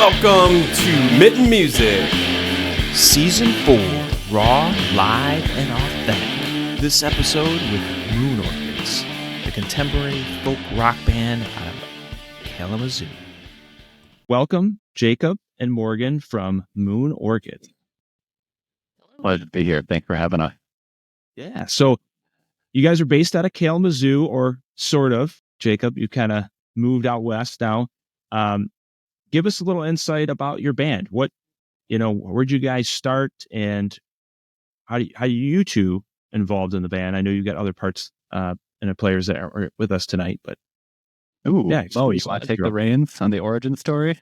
Welcome to Mitten Music. Season 4, raw, live, and authentic. This episode with Moon Orchids, the contemporary folk rock band out of Kalamazoo. Welcome, Jacob and Morgan from Moon Orchid. Pleasure to be here. Thanks for having us. Yeah, so you guys are based out of Kalamazoo, or sort of. Jacob, you kind of moved out west now. Give us a little insight about your band. Where'd you guys start, and how you two involved in the band? I know you got other parts and the players that are with us tonight, but Mo, you so want to take the reins on the origin story?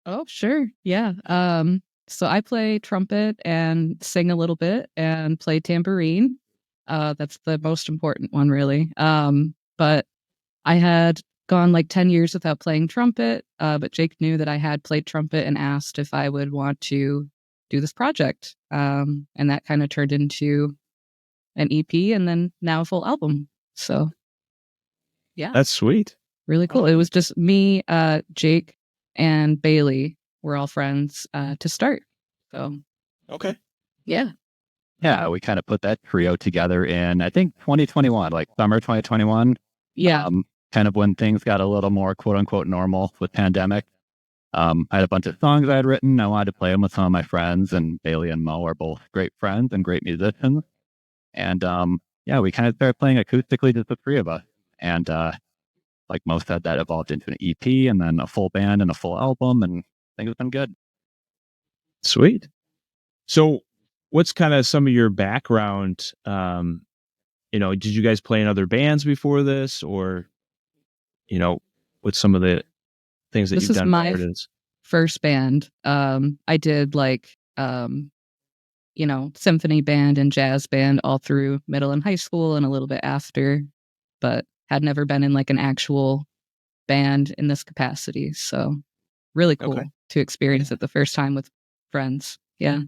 Oh, sure. Yeah. So I play trumpet and sing a little bit and play tambourine. That's the most important one, really. But I had gone like 10 years without playing trumpet, but Jake knew that I had played trumpet and asked if I would want to do this project. And that kind of turned into an EP and then now a full album. So, yeah. That's sweet. Really cool. It was just me, Jake, and Bailey. We're all friends to start. So, Okay. yeah. Yeah, we kind of put that trio together in, I think, 2021, like summer 2021. Yeah. Kind of when things got a little more quote unquote normal with pandemic. I had a bunch of songs I had written. I wanted to play them with some of my friends, and Bailey and Mo are both great friends and great musicians. And we kind of started playing acoustically, just the three of us. And like Mo said, that evolved into an EP and then a full band and a full album, and I think it's been good. Sweet. So what's kind of some of your background? Did you guys play in other bands before this, or what's some of the things that This you've is done? my first band. I did symphony band and jazz band all through middle and high school and a little bit after, but had never been in like an actual band in this capacity. So really cool to experience it the first time with friends. Yeah.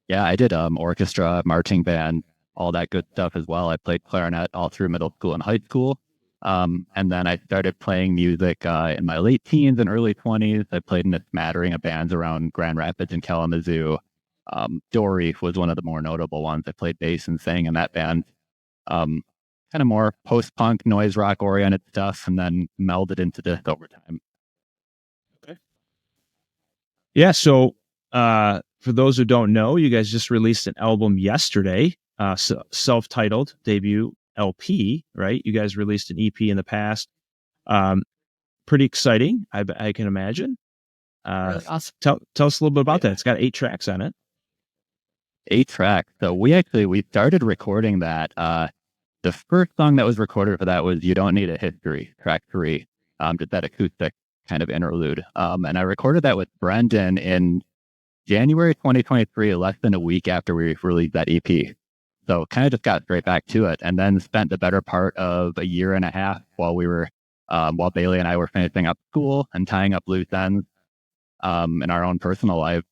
Yeah, I did orchestra, marching band, all that good stuff as well. I played clarinet all through middle school and high school. And then I started playing music in my late teens and early 20s. I played in a smattering of bands around Grand Rapids and Kalamazoo. Dory was one of the more notable ones. I played bass and sang in that band. Kind of more post-punk, noise rock oriented stuff, and then melded into this over time. Okay. Yeah, so for those who don't know, you guys just released an album yesterday, self-titled debut LP, right? You guys released an EP in the past. Pretty exciting, I can imagine. Really awesome. Tell us a little bit about that. It's got 8 tracks on it. 8 tracks. So we started recording that. The first song that was recorded for that was "You Don't Need a History," track 3. Just that acoustic kind of interlude. And I recorded that with Brendan in January 2023, less than a week after we released that EP. So kind of just got straight back to it, and then spent the better part of a year and a half while Bailey and I were finishing up school and tying up loose ends in our own personal life,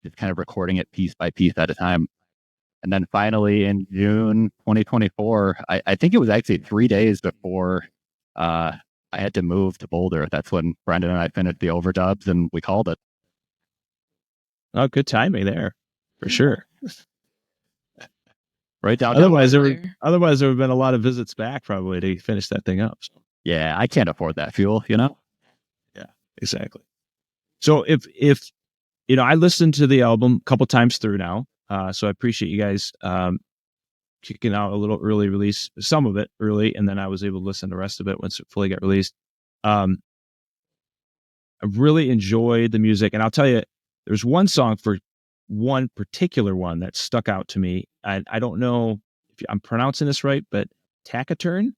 just kind of recording it piece by piece at a time. And then finally in June 2024, I think it was actually 3 days before I had to move to Boulder. That's when Brendan and I finished the overdubs, and we called it. Oh, good timing there, for sure. Right down. Otherwise, there would have been a lot of visits back probably to finish that thing up. So. Yeah, I can't afford that fuel, Yeah, exactly. So if I listened to the album a couple times through now, so I appreciate you guys kicking out a little early release, some of it early, and then I was able to listen to the rest of it once it fully got released. I really enjoyed the music, and I'll tell you, there's one song for one particular one that stuck out to me. I don't know if I'm pronouncing this right, but Taciturn?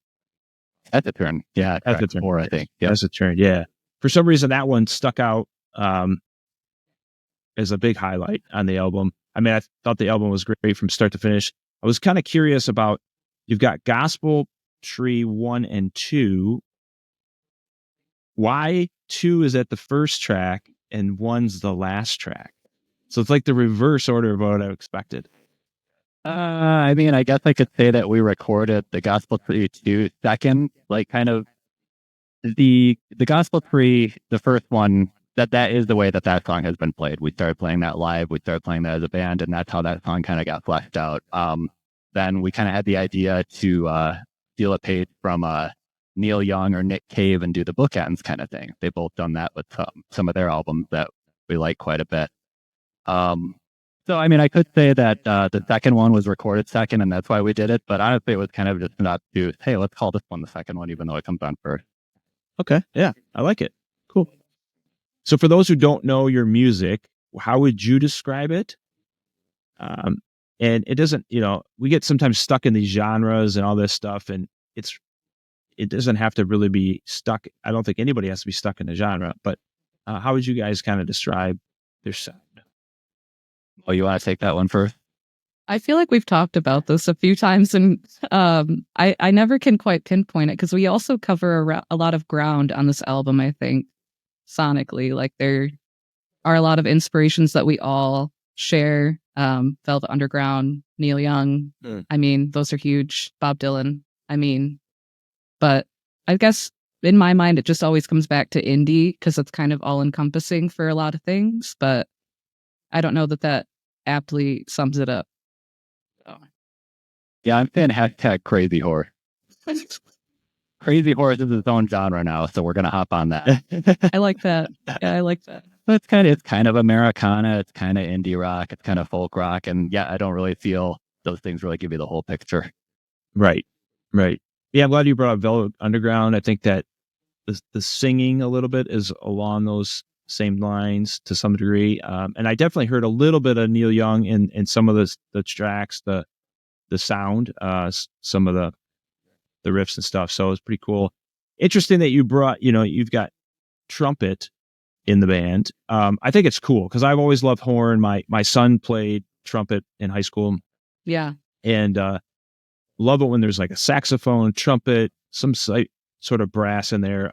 Taciturn. Yeah, Taciturn. 4, I think. Yep. Taciturn, yeah. For some reason, that one stuck out as a big highlight on the album. I mean, I thought the album was great from start to finish. I was kind of curious about, you've got Gospel Tree 1 and 2. Why 2 is at the first track and 1's the last track? So it's like the reverse order of what I expected. I mean, I guess I could say that we recorded the Gospel Tree 2 second, like kind of The Gospel Tree, the first one, that is the way that song has been played. We started playing that live. We started playing that as a band, and that's how that song kind of got fleshed out. Then we kind of had the idea to steal a page from Neil Young or Nick Cave and do the bookends kind of thing. They've both done that with some of their albums that we like quite a bit. So, I mean, I could say that the second one was recorded second, and that's why we did it. But honestly, it was kind of just not to, hey, let's call this one the second one, even though it comes on first. Okay. Yeah, I like it. Cool. So for those who don't know your music, how would you describe it? And it doesn't, we get sometimes stuck in these genres and all this stuff, and it doesn't have to really be stuck. I don't think anybody has to be stuck in a genre, but how would you guys kind of describe their sound? Oh, you want to take that one first? I feel like we've talked about this a few times, and I never can quite pinpoint it because we also cover a lot of ground on this album, I think, sonically. Like, there are a lot of inspirations that we all share. Velvet Underground, Neil Young. I mean, those are huge. Bob Dylan. I mean, but I guess in my mind, it just always comes back to indie because it's kind of all encompassing for a lot of things. But I don't know that aptly sums it up. Yeah, I'm saying hashtag Crazy Horse. Crazy Horse is its own genre now, so we're gonna hop on that. I like that. Yeah, I like that. But it's kind of Americana, it's kind of indie rock, it's kind of folk rock, and yeah, I don't really feel those things really give you the whole picture. Right. Yeah, I'm glad you brought up Velvet Underground. I think that the singing a little bit is along those same lines to some degree, and I definitely heard a little bit of Neil Young in some of the tracks, the sound, some of the riffs and stuff. So it was pretty cool. Interesting that you brought, you've got trumpet in the band. I think it's cool because I've always loved horn. My son played trumpet in high school. Yeah. And love it when there's like a saxophone, trumpet, some sort of brass in there.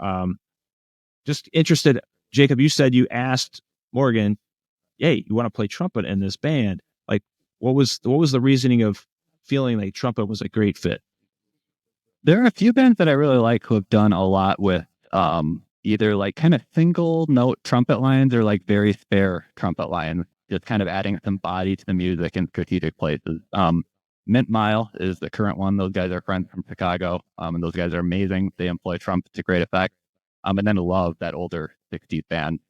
Just interested, Jacob, you said you asked Morgan, hey, you want to play trumpet in this band? Like, what was the reasoning of feeling like trumpet was a great fit? There are a few bands that I really like who have done a lot with either like kind of single note trumpet lines or like very spare trumpet lines, just kind of adding some body to the music in strategic places. Mint Mile is the current one. Those guys are friends from Chicago, and those guys are amazing. They employ trumpet to great effect. And then Love, that older 60s band.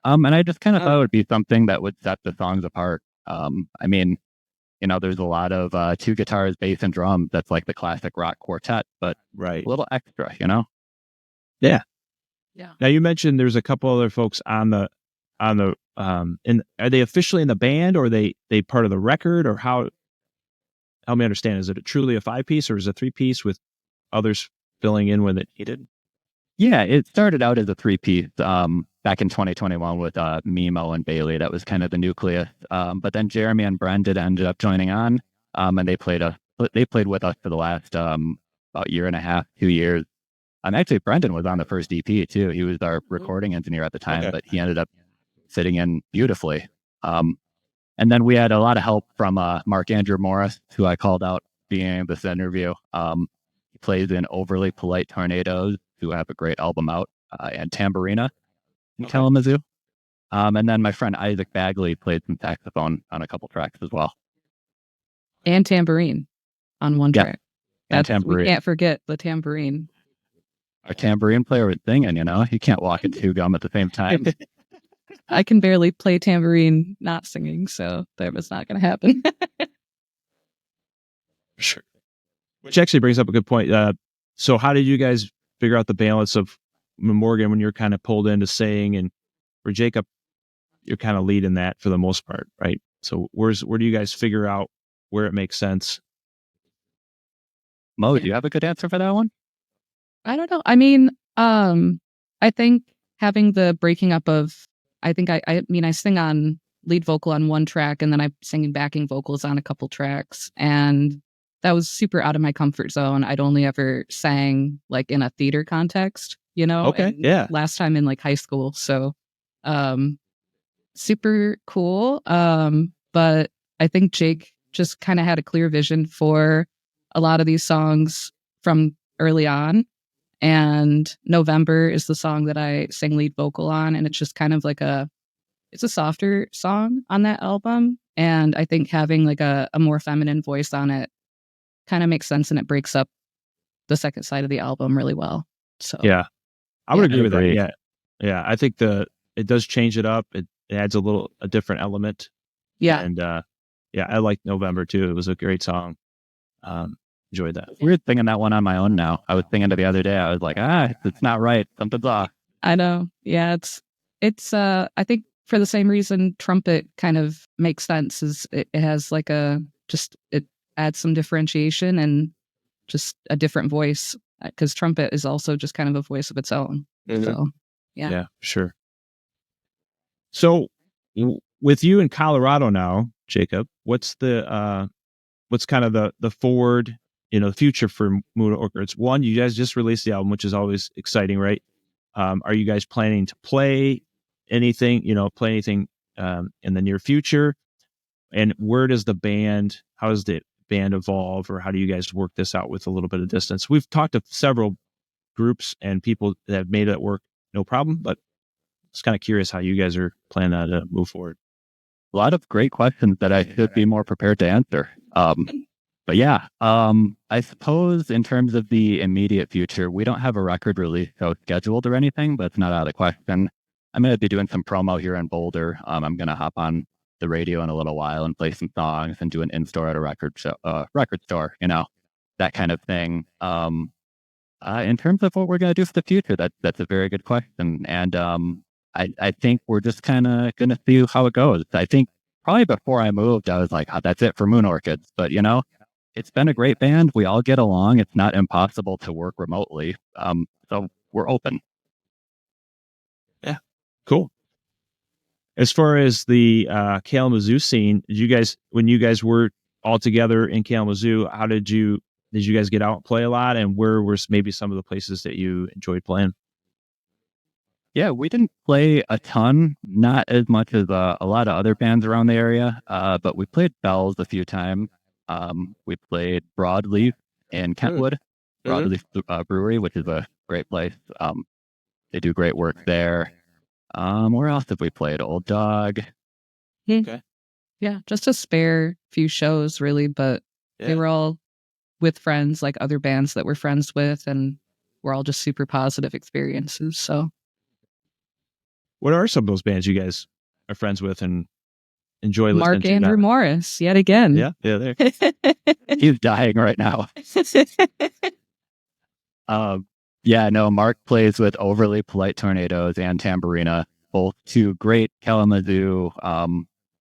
And I just kind of thought it would be something that would set the songs apart. I mean, there's a lot of two guitars, bass, and drums. That's like the classic rock quartet, but a little extra, Yeah. Yeah. Now you mentioned there's a couple other folks on the are they officially in the band, or are they part of the record, or how? Help me understand. Is it truly a 5-piece, or is it a 3-piece with others filling in when it needed? Yeah, it started out as a 3-piece back in 2021 with Mimo and Bailey. That was kind of the nucleus. But then Jeremy and Brendan ended up joining on, and they played with us for the last about year and a half, 2 years. Actually, Brendan was on the first EP too. He was our recording engineer at the time, but he ended up fitting in beautifully. And then we had a lot of help from Mark Andrew Morris, who I called out being this interview. He plays in Overly Polite Tornadoes, who have a great album out, and Tambourina in Kalamazoo. And then my friend Isaac Bagley played some saxophone on a couple tracks as well. And tambourine on one track. Tambourine. We can't forget the tambourine. Our tambourine player was singing, he can't walk and chew gum at the same time. I can barely play tambourine not singing, so that was not going to happen. Sure. Which actually brings up a good point. So how did you guys figure out the balance of Morgan when you're kind of pulled into sing, and for Jacob, you're kind of leading that for the most part, right? So where do you guys figure out where it makes sense? Mo, do you have a good answer for that one? I don't know. I mean, I think having the breaking up of, I think I sing on lead vocal on one track, and then I'm singing backing vocals on a couple tracks, and that was super out of my comfort zone. I'd only ever sang like in a theater context, Okay, yeah. Last time in like high school, so super cool. But I think Jake just kind of had a clear vision for a lot of these songs from early on. And November is the song that I sing lead vocal on. And it's just kind of like it's a softer song on that album. And I think having like a more feminine voice on it kind of makes sense, and it breaks up the second side of the album really well. So Yeah, I would Yeah, agree with that. agree. Yeah. I think it does change it up. It adds a different element. yeah. And I like November too. It was a great song. Enjoyed that. Weird singing that one on my own now. I was singing it the other day. I was like, it's not right. Something's off. I know. Yeah, it's I think for the same reason trumpet kind of makes sense, is it has like it adds some differentiation and just a different voice, because trumpet is also just kind of a voice of its own. Mhm. So Yeah. Sure. So with you in Colorado now, Jacob, what's kind of the forward, the future for Moon Orchids? One, you guys just released the album, which is always exciting, right? Are you guys planning to play anything, in the near future? And how does the band evolve, or how do you guys work this out with a little bit of distance? We've talked to several groups and people that have made it work no problem, but just kind of curious how you guys are planning to move forward. A lot of great questions that I should be more prepared to answer. But yeah, I suppose in terms of the immediate future, we don't have a record release show scheduled or anything, but it's not out of the question. I'm going to be doing some promo here in Boulder. I'm going to hop on the radio in a little while and play some songs and do an in-store at a record store, that kind of thing. In terms of what we're going to do for the future, that's a very good question. And I think we're just kind of going to see how it goes. I think probably before I moved, I was like, that's it for Moon Orchids. But, it's been a great band. We all get along. It's not impossible to work remotely. So we're open. Yeah, cool. As far as the Kalamazoo scene, when you guys were all together in Kalamazoo, how did you guys get out and play a lot? And where were maybe some of the places that you enjoyed playing? Yeah, we didn't play a ton, not as much as a lot of other bands around the area, but we played Bells a few times. We played Broadleaf in Kentwood, Broadleaf Brewery, which is a great place. They do great work there. Where else have we played? Old Dog. Okay. Yeah, just a spare few shows really, but they were all with friends, like other bands that we're friends with, and we're all just super positive experiences. So what are some of those bands you guys are friends with and enjoy listening Mark to? Andrew Morris, yet again. Yeah, there. He's dying right now. Mark plays with Overly Polite Tornadoes and Tambourina, both two great Kalamazoo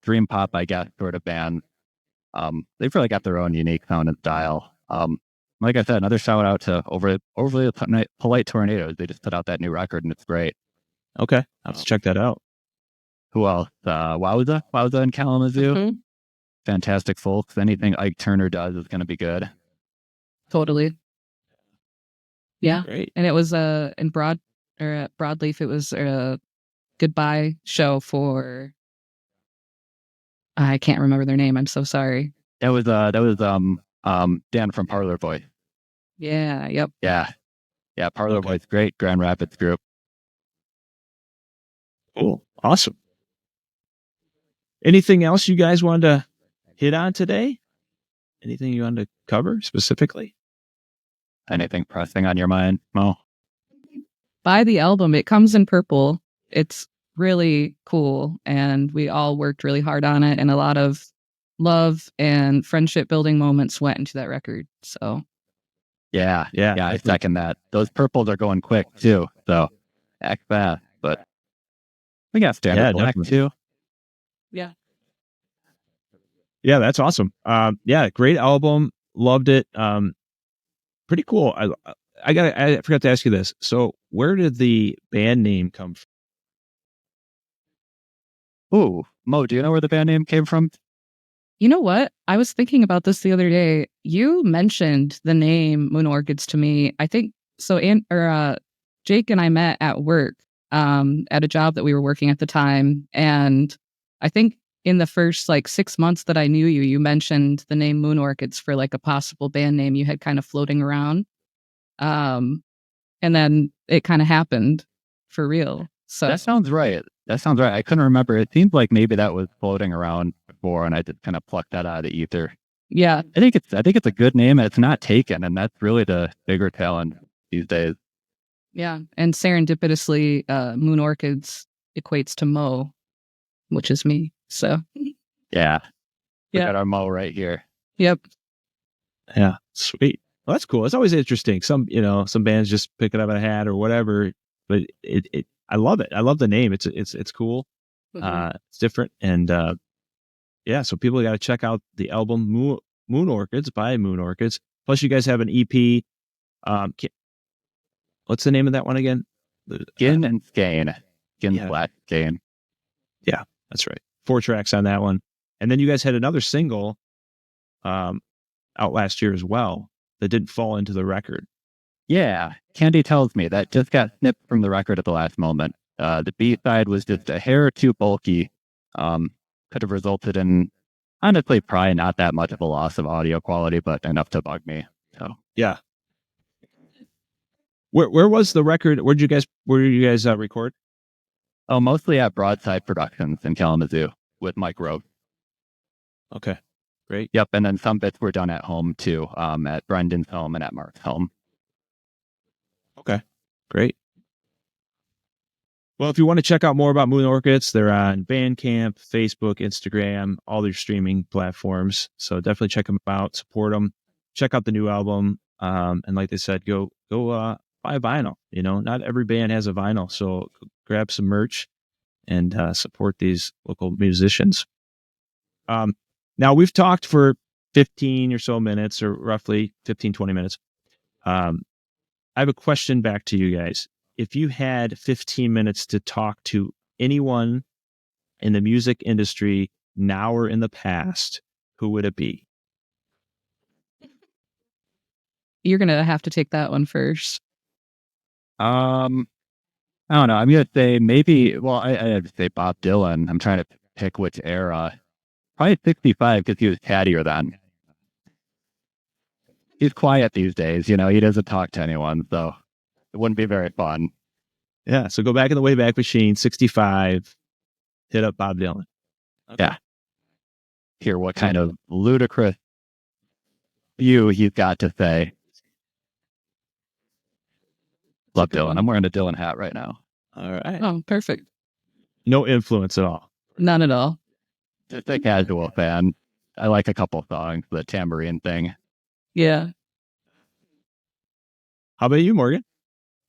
dream pop, I guess, sort of bands. They've really got their own unique sound and style. Like I said, another shout out to Overly Polite Tornadoes. They just put out that new record and it's great. Okay, I'll have to check that out. Who else? Wowza in Kalamazoo. Mhm. Fantastic folks. Anything Ike Turner does is going to be good. Totally. Yeah. Great. And it was at Broadleaf, it was a goodbye show for, I can't remember their name. I'm so sorry. That was Dan from Parlor Voice. Yeah. Yep. Yeah. Parlor Okay. Voice, great Grand Rapids group. Cool. Awesome. Anything else you guys wanted to hit on today? Anything you wanted to cover specifically? Anything pressing on your mind, Mo? Buy the album. It comes in purple. It's really cool. And we all worked really hard on it. And a lot of love and friendship building moments went into that record. So Yeah, I second that. Those purples are going quick too. So act fast. But we got Standard Black definitely. too. Yeah, that's awesome. Great album. Loved it. Pretty cool. I forgot to ask you this. So where did the band name come from? Ooh, Mo, do you know where the band name came from? you know what? I was thinking about this the other day. You mentioned the name Moon Orchids to me. I think so. Jake and I met at work at a job that we were working at the time. And I think in the first 6 months that I knew you, you mentioned the name Moon Orchids for a possible band name you had kind of floating around. And and then it kind of happened for real. So That sounds right. I couldn't remember. It seems like maybe that was floating around before, and I just kind of plucked that out of the ether. yeah, I think it's a good name, and it's not taken, and that's really the bigger challenge these days. yeah. And serendipitously, Moon Orchids equates to Mo, which is me. So Yeah. We Yeah. got our Mo right here. yep. Yeah, sweet. Well, that's cool. It's always interesting. Some bands just pick it up a hat or whatever, but I love it. I love the name. It's cool. It's different, and yeah. So people got to check out the album Moon Orchids by Moon Orchids. Plus, you guys have an EP. What's the name of that one again? Skin and Skein. Skin yeah. slash Skein. Yeah, that's right. 4 tracks on that one, and then you guys had another single, out last year as well that didn't fall into the record. Yeah. Candy Tells Me. That just got snipped from the record at the last moment. The B-side was just a hair too bulky. Could have resulted in, honestly, probably not that much of a loss of audio quality, but enough to bug me. So Yeah. Where was the record? Where did you guys record? Oh, mostly at Broadside Productions in Kalamazoo with Mike Rowe. Okay, great. Yep, and then some bits were done at home too, at Brendan's home and at Mark's home. Okay, great. Well, if you want to check out more about Moon Orchids, they're on Bandcamp, Facebook, Instagram, all their streaming platforms. So definitely check them out, support them, check out the new album, and like they said, go buy a vinyl. Not every band has a vinyl, so grab some merch and support these local musicians. Now we've talked for 15 or so minutes, or roughly 15, 20 minutes. I have a question back to you guys. If you had 15 minutes to talk to anyone in the music industry now or in the past, who would it be? You're gonna have to take that one first. I don't know. I'm gonna say maybe. Well, I have to say Bob Dylan. I'm trying to pick which era. Probably 65 because he was cattier then. He's quiet these days. He doesn't talk to anyone, so it wouldn't be very fun. Yeah, so go back in the Wayback Machine, 65, hit up Bob Dylan. Okay. Yeah. Hear what kind of ludicrous view he's got to say. Love Dylan. I'm wearing a Dylan hat right now. All right. Oh, perfect. No influence at all. None at all. Just a casual fan. I like a couple songs, the tambourine thing. Yeah. How about you, Morgan?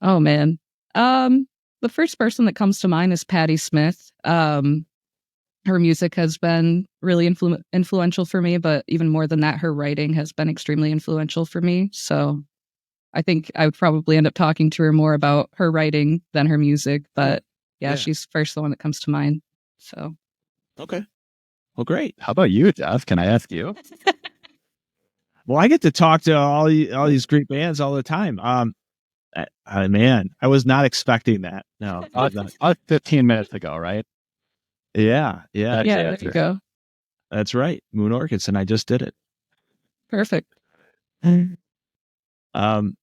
Oh man. The first person that comes to mind is Patti Smith. Her music has been really influential for me, but even more than that, her writing has been extremely influential for me. So I think I would probably end up talking to her more about her writing than her music. But yeah. She's first the one that comes to mind. So Okay. Well, great. How about you, Jeff? Can I ask you? Well, I get to talk to all these great bands all the time. Man, I was not expecting that. No, I was not. 15 minutes ago, right? Yeah. yeah, there you go. That's right. Moon Orchids, and I just did it. Perfect.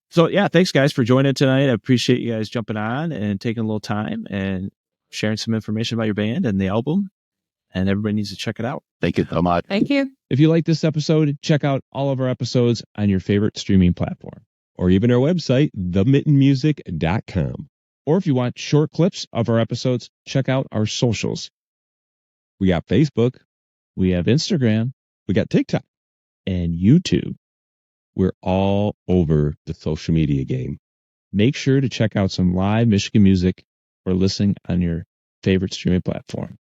So yeah, thanks guys for joining tonight. I appreciate you guys jumping on and taking a little time and sharing some information about your band and the album. And everybody needs to check it out. Thank you so much. Thank you. If you like this episode, check out all of our episodes on your favorite streaming platform, or even our website, themittenmusic.com. Or if you want short clips of our episodes, check out our socials. We got Facebook, we have Instagram, we got TikTok, and YouTube. We're all over the social media game. Make sure to check out some live Michigan music or listen on your favorite streaming platform.